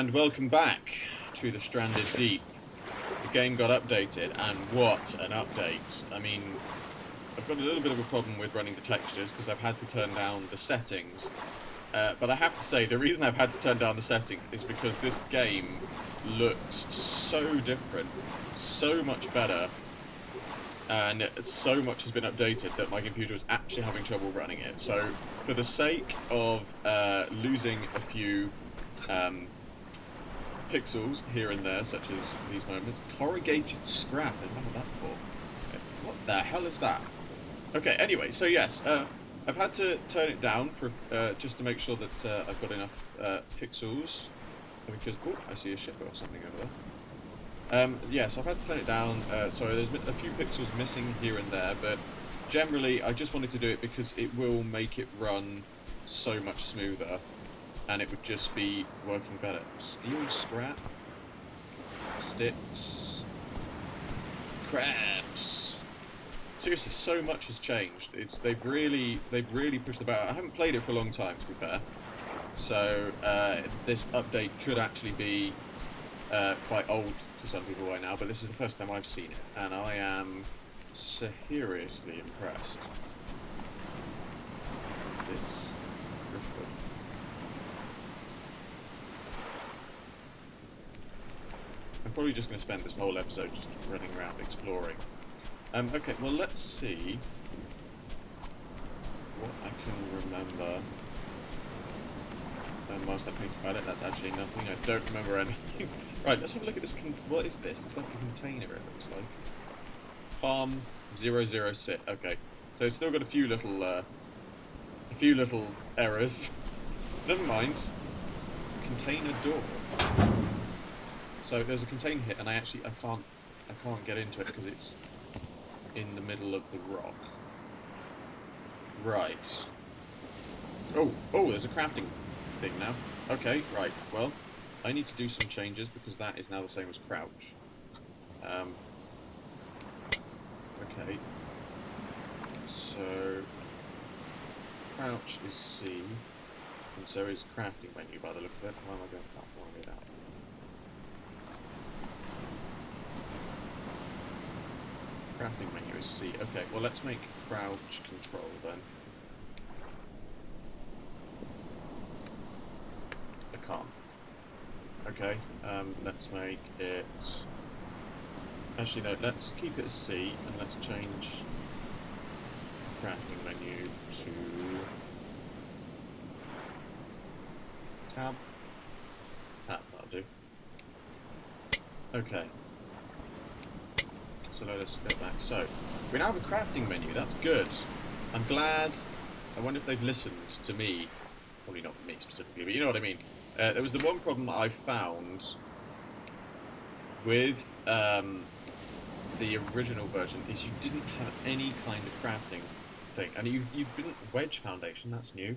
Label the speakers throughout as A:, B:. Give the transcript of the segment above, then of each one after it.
A: And welcome back to the Stranded Deep. The game got updated, and what an update. I mean, I've got a little bit of a problem with running the textures because I've had to turn down the settings. But I have to say, the reason I've had to turn down the settings is because this game looks so different, so much better, and so much has been updated that my computer is actually having trouble running it. So, for the sake of losing a few pixels here and there, such as these moments, corrugated scrap, I've never had that before. What the hell is that? Okay, anyway, so yes, I've had to turn it down for just to make sure that I've got enough pixels, because, oh, I see a ship or something over there. Yes, I've had to turn it down, so there's a few pixels missing here and there, but generally I just wanted to do it because it will make it run so much smoother, and it would just be working better. Steel scrap, sticks, crabs. Seriously, so much has changed. They've really pushed the boat. I haven't played it for a long time, to be fair, so this update could actually be quite old to some people by now, but this is the first time I've seen it, and I am seriously impressed. What's this? Driftwood. I'm probably just going to spend this whole episode just running around exploring. Okay, well, let's see what I can remember. And whilst I think about it, that's actually nothing. I don't remember anything. Right, let's have a look at this. What is this? It's like a container, it looks like. Farm 006. Okay, so it's still got a few little errors. Never mind. Container door. So there's a container here, and I can't get into it because it's in the middle of the rock. Right. Oh, there's a crafting thing now. Okay, right. Well, I need to do some changes because that is now the same as crouch. Okay. So crouch is C, and so is crafting menu by the look of it. Why am I going that? I want to get out. Crafting menu is C. Okay, well, let's make crouch control then. I can't. Okay, let's make it... Actually, no, let's keep it as C, and let's change the crafting menu to tab. That'll do. Okay. So let us go back. So, we now have a crafting menu, that's good. I'm glad. I wonder if they've listened to me. Probably not me specifically, but you know what I mean. There was the one problem that I found with the original version is you didn't have any kind of crafting thing. And you didn't wedge foundation, that's new.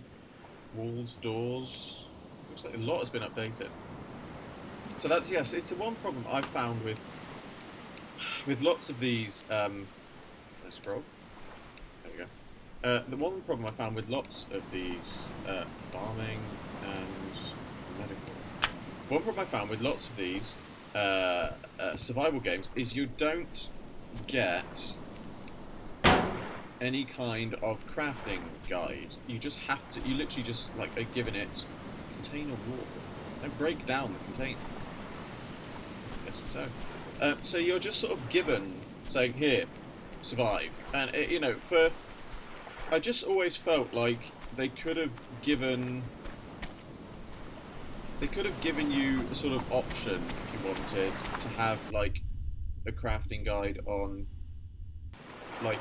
A: Walls, doors, looks like a lot has been updated. So that's, yes, it's the one problem I've found with lots of these, let's scroll, there you go. The one problem I found with lots of these farming and medical, one problem I found with lots of these survival games is you don't get any kind of crafting guide. You just have to, you literally just like are given it container wall. Don't break down the container. I guess so. So you're just sort of given, saying, here, survive. And, you know, I just always felt like they could have given you a sort of option, if you wanted, to have, like, a crafting guide on, like,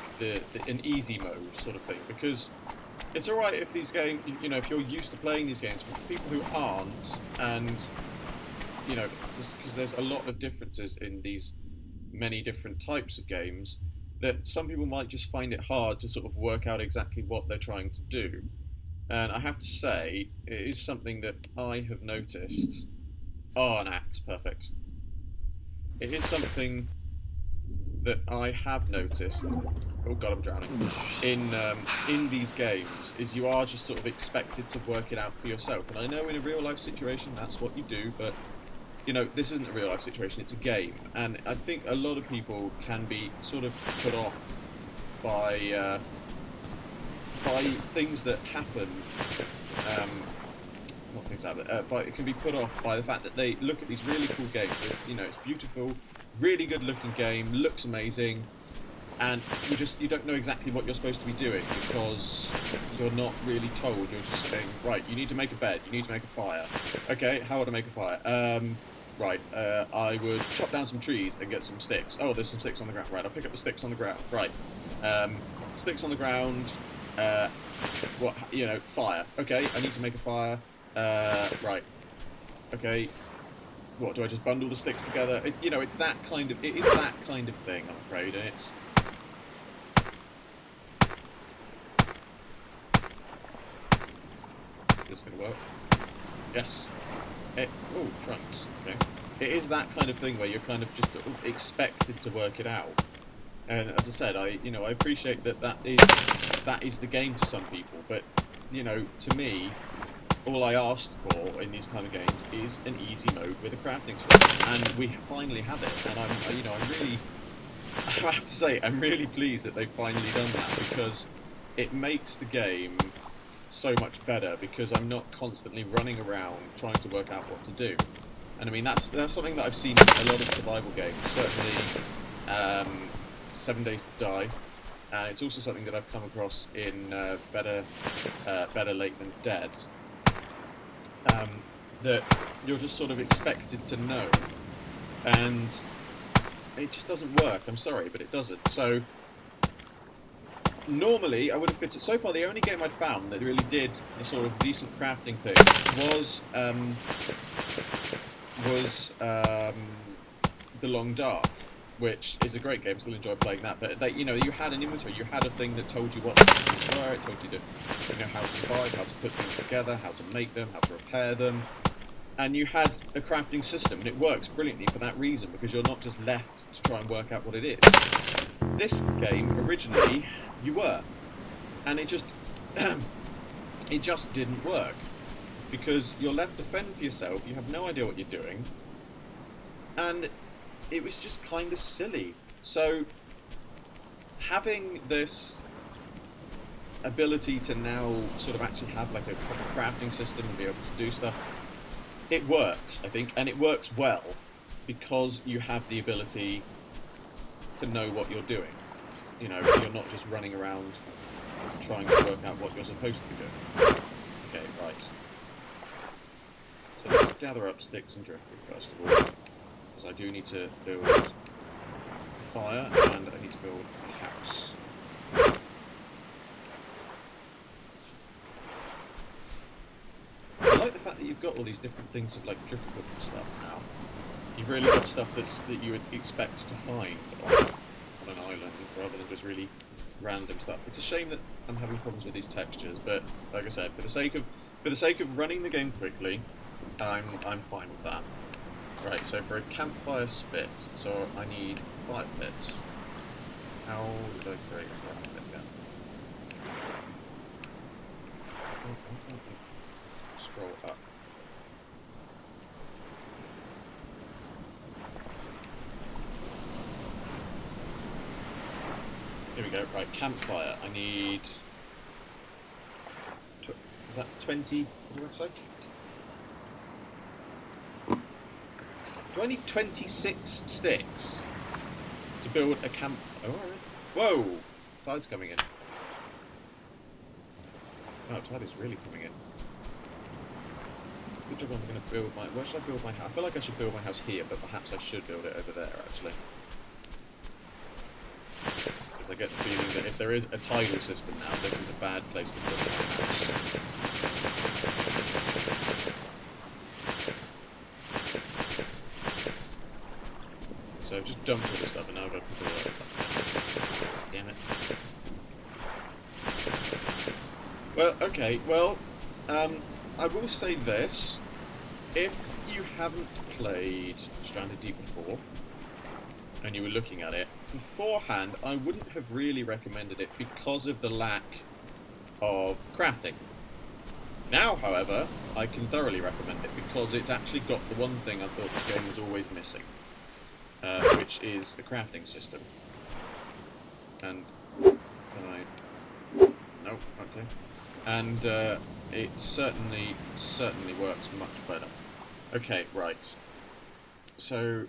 A: an easy mode sort of thing. Because it's alright if these games, you know, if you're used to playing these games, but for people who aren't, and... you know, because there's a lot of differences in these many different types of games, that some people might just find it hard to sort of work out exactly what they're trying to do. And I have to say, it is something that I have noticed. Oh, an axe, perfect. It is something that I have noticed. Oh god, I'm drowning. In these games, is you are just sort of expected to work it out for yourself. And I know in a real life situation that's what you do, but you know, this isn't a real life situation, it's a game. And I think a lot of people can be sort of put off by things that happen, not things that happen, but it can be put off by the fact that they look at these really cool games. You know, it's beautiful, really good looking game, looks amazing, and you don't know exactly what you're supposed to be doing because you're not really told. You're just saying, right, you need to make a bed, you need to make a fire. Okay, how would I make a fire? Right, I would chop down some trees and get some sticks. Oh, there's some sticks on the ground. Right, I'll pick up the sticks on the ground. Right, sticks on the ground. What, you know, fire. Okay, I need to make a fire. Right. Okay. What, do I just bundle the sticks together? You know, it is that kind of thing, I'm afraid, and it's... Is this going to work? Yes. Oh, trunks. Okay. It is that kind of thing where you're kind of just expected to work it out. And as I said, I appreciate that is the game to some people, but, you know, to me, all I asked for in these kind of games is an easy mode with a crafting system, and we finally have it. And I have to say, I'm really pleased that they've finally done that, because it makes the game so much better, because I'm not constantly running around trying to work out what to do. And I mean, that's something that I've seen in a lot of survival games, certainly 7 Days to Die, and it's also something that I've come across in Better Late Than Dead. That you're just sort of expected to know, and it just doesn't work. I'm sorry, but it doesn't. So normally I would have fitted. So far, the only game I'd found that really did the sort of decent crafting thing was The Long Dark, which is a great game. Still enjoy playing that. But you know, you had an inventory. You had a thing that told you what the things were. It told you how to survive, how to put things together, how to make them, how to repair them. And you had a crafting system, and it works brilliantly for that reason, because you're not just left to try and work out what it is. This game, originally, you were. And it just didn't work. Because you're left to fend for yourself, you have no idea what you're doing, and it was just kind of silly. So, having this ability to now sort of actually have like a proper crafting system and be able to do stuff, it works, I think, and it works well because you have the ability to know what you're doing. You know, you're not just running around trying to work out what you're supposed to be doing. Okay, right. So let's gather up sticks and driftwood first of all, because I do need to build a fire and I need to build a house. I like the fact that you've got all these different things of like driftwood and stuff now. You've really got stuff that you would expect to find on an island rather than just really random stuff. It's a shame that I'm having problems with these textures, but like I said, for the sake of running the game quickly, I'm fine with that. Right, so for a campfire spit, so I need 5 bits. How did I create a fire pit again? Scroll up. Here we go. Right, campfire. I need. Is that 20? What did I say? Do I need 26 sticks to build a camp? Oh, alright. Whoa! Tide's coming in. No, tide is really coming in. Good job. I'm going to build my. Where should I build my house? I feel like I should build my house here, but perhaps I should build it over there actually. Because I get the feeling that if there is a tidal system now, this is a bad place to put my house. So I've just dumped all this stuff and now I've got to put it away. Damn it. Well, okay, well, I will say this. If you haven't played Stranded Deep before, and you were looking at it, beforehand, I wouldn't have really recommended it because of the lack of crafting. Now, however, I can thoroughly recommend it because it's actually got the one thing I thought this game was always missing, which is a crafting system. And no, okay. And it certainly works much better. Okay, right. So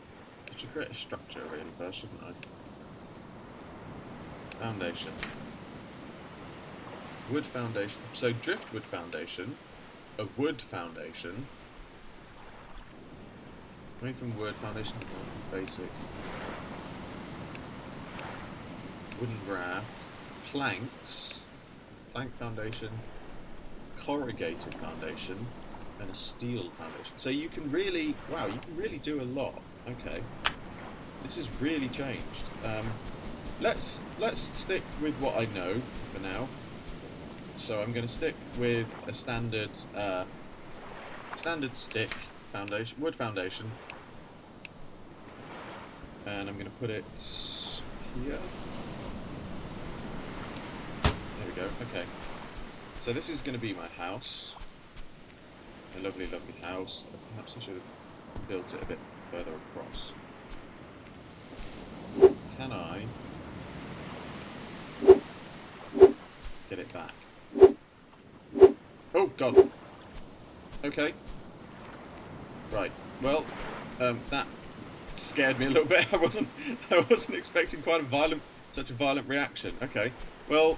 A: I should create a structure really first, shouldn't I? Foundation. Wood foundation. So driftwood foundation, a wood foundation, made from wood foundation, basic, wooden raft, planks, plank foundation, corrugated foundation, and a steel foundation. So you can really, wow, you can really do a lot. Okay, this has really changed. Let's stick with what I know for now. So I'm going to stick with a standard stick foundation, wood foundation, and I'm going to put it here. There we go. Okay. So this is going to be my house, a lovely, lovely house. Perhaps I should have built it a bit further across. Can I get it back? Oh God. Okay. Right. Well, that scared me a little bit. I wasn't expecting such a violent reaction. Okay. Well,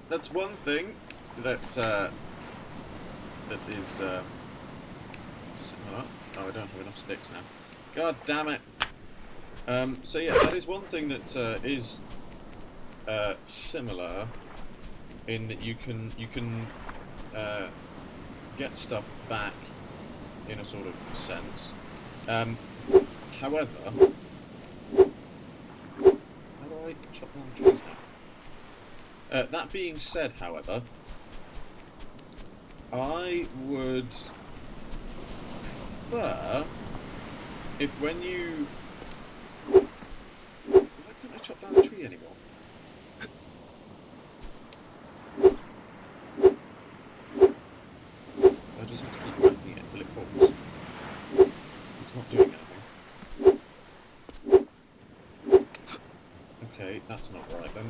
A: that's one thing that that is similar. Oh, I don't have enough sticks now. God damn it. So yeah, that is one thing that is similar in that you can get stuff back in a sort of sense. However, how do I chop down trees now? That being said, however, I would prefer if when you... Why can't I chop down a tree anymore? I just have to keep whacking it until it falls. It's not doing anything. Okay, that's not right then.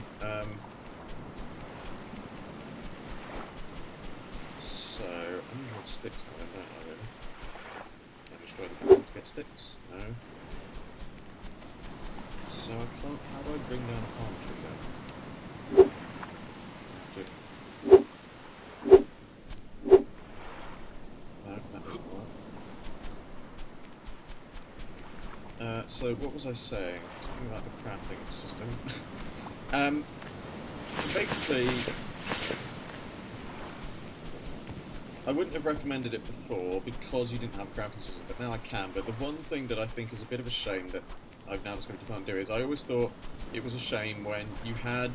A: So, I need more sticks now, don't I, really? Can I destroy the ground to get sticks? No. So I can't... How do I bring down a palm tree then? No, that doesn't work. So what was I saying? Something about the crafting system. Basically, I wouldn't have recommended it before because you didn't have a crafting system, but now I can. But the one thing that I think is a bit of a shame that I've now discovered you can't do is I always thought it was a shame when you had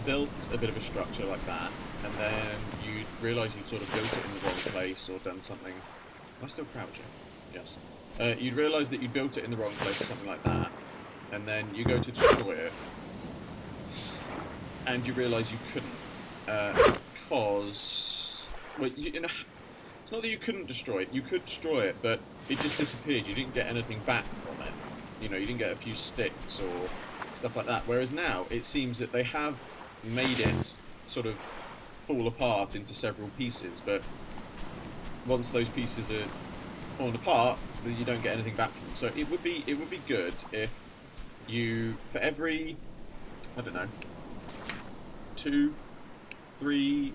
A: built a bit of a structure like that, and then you'd realise you'd sort of built it in the wrong place or done something. Am I still crouching? Yes. You'd realise that you built it in the wrong place or something like that, and then you go to destroy it, and you realise you couldn't because, well, you know, it's not that you couldn't destroy it. You could destroy it, but it just disappeared. You didn't get anything back from it. You know, you didn't get a few sticks or stuff like that. Whereas now, it seems that they have made it sort of fall apart into several pieces, but once those pieces are fallen apart, then you don't get anything back from them. So it would be good if you, for every, I don't know, 2, 3,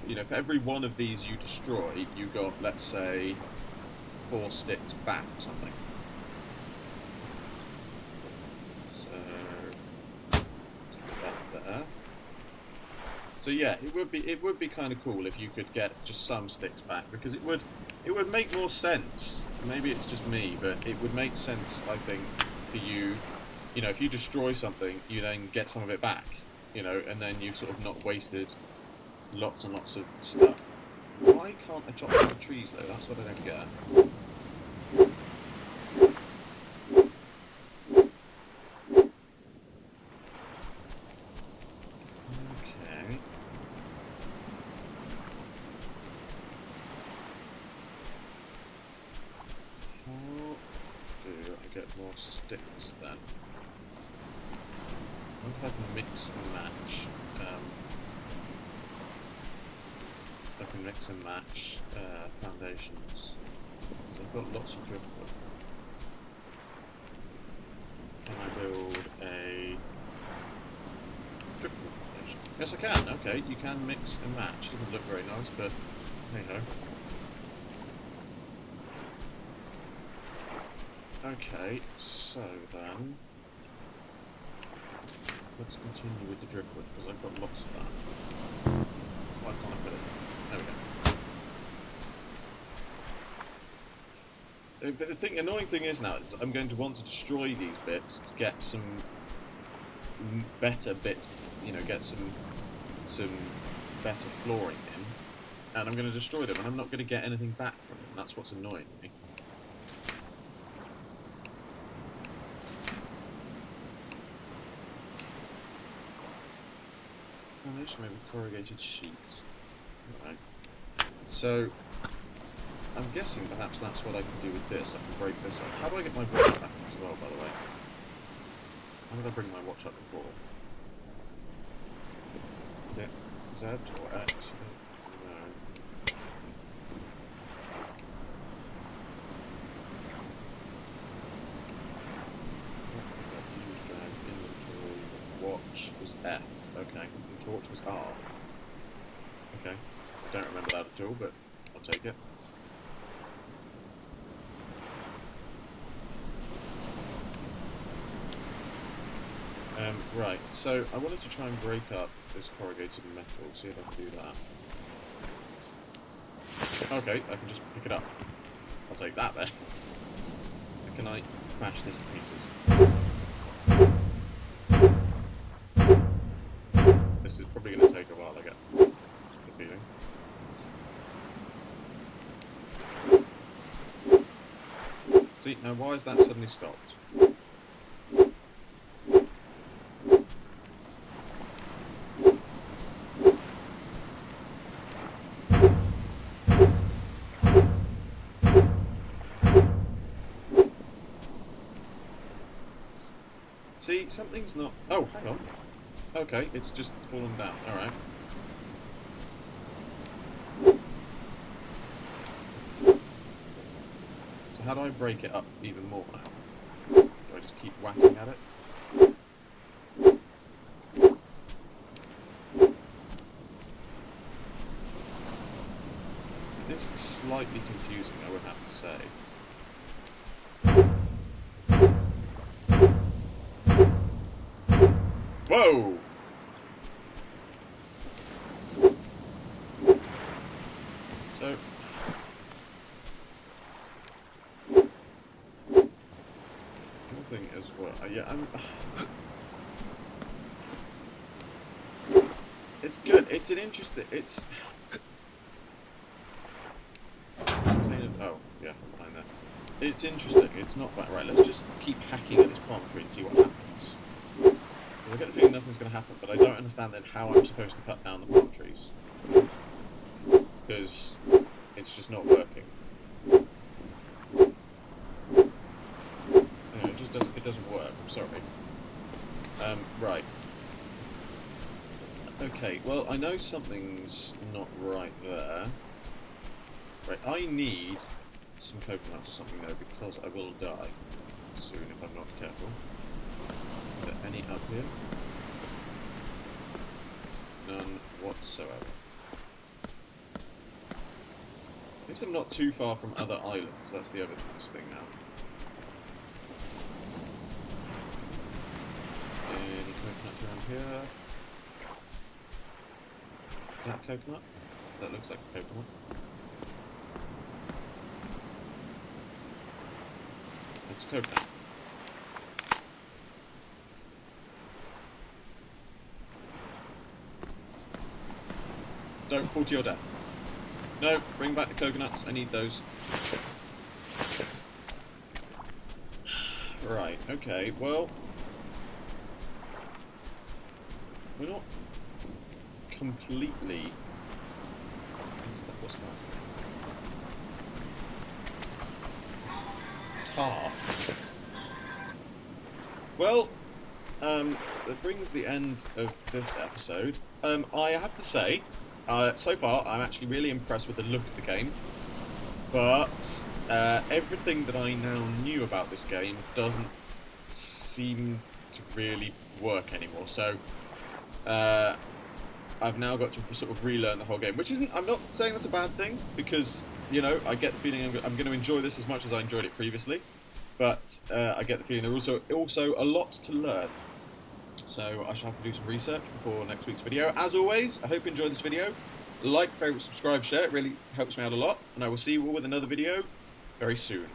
A: you know, for every one of these you destroy, you got, let's say, 4 sticks back or something. So that there. So yeah, it would be kind of cool if you could get just some sticks back, because it would make more sense. Maybe it's just me, but it would make sense, I think, for you. You know, if you destroy something, you then get some of it back. You know, and then you've sort of not wasted lots and lots of stuff. Why can't I chop down the trees though? That's what I don't get. Okay. more sticks then. I wonder if I can mix and match. I can mix and match foundations. So I've got lots of driftwood. Can I build a driftwood foundation? Yes, I can. Okay, you can mix and match. Doesn't look very nice, but hey ho. Okay, so then let's continue with the driftwood because I've got lots of that. Why can't I put it? There we go. But the annoying thing is now, I'm going to want to destroy these bits to get some better bits, you know, get some better flooring in, and I'm going to destroy them, and I'm not going to get anything back from them. That's what's annoying me. Foundation maybe corrugated sheets. Right. So I'm guessing perhaps that's what I can do with this. I can break this up. How do I get my watch back as well, by the way? How did I bring my watch up before? Is it Z or X? No. Inventory. Watch was F. Okay. The torch was R. Okay. I don't remember that at all, but I'll take it. Right, so I wanted to try and break up this corrugated metal, see if I can do that. Okay, I can just pick it up. I'll take that then. Can I smash this to pieces? This is probably going to take a while, I get the feeling. See, now why is that suddenly stopped? See, something's not... Oh, hang on. Okay, it's just fallen down. Alright. So how do I break it up even more now? Do I just keep whacking at it? It's slightly confusing, I would have to say. Whoa! So... One thing as well... yeah, it's good. It's an interesting... It's... Oh, yeah, from behind there. It's interesting. It's not quite right. Let's just keep hacking at this palm tree and see what happens. I get the feeling nothing's going to happen, but I don't understand then how I'm supposed to cut down the palm trees. Because it's just not working. It doesn't work, I'm sorry. Right. Okay, well, I know something's not right there. Right, I need some coconuts or something though, because I will die soon if I'm not careful. Is there any up here? None whatsoever. At least I'm not too far from other islands, that's the other thing now. Any coconuts around here? Is that a coconut? That looks like a coconut. It's a coconut. Don't fall to your death. No, bring back the coconuts. I need those. Right, okay, well... We're not completely... What's that? Tar. Well, that brings the end of this episode. I have to say, so far, I'm actually really impressed with the look of the game. But everything that I now knew about this game doesn't seem to really work anymore. So I've now got to sort of relearn the whole game, which isn't. I'm not saying that's a bad thing because I get the feeling I'm going to enjoy this as much as I enjoyed it previously. But I get the feeling there's also a lot to learn. So I shall have to do some research before next week's video. As always, I hope you enjoyed this video. Like, favourite, subscribe, share. It really helps me out a lot. And I will see you all with another video very soon.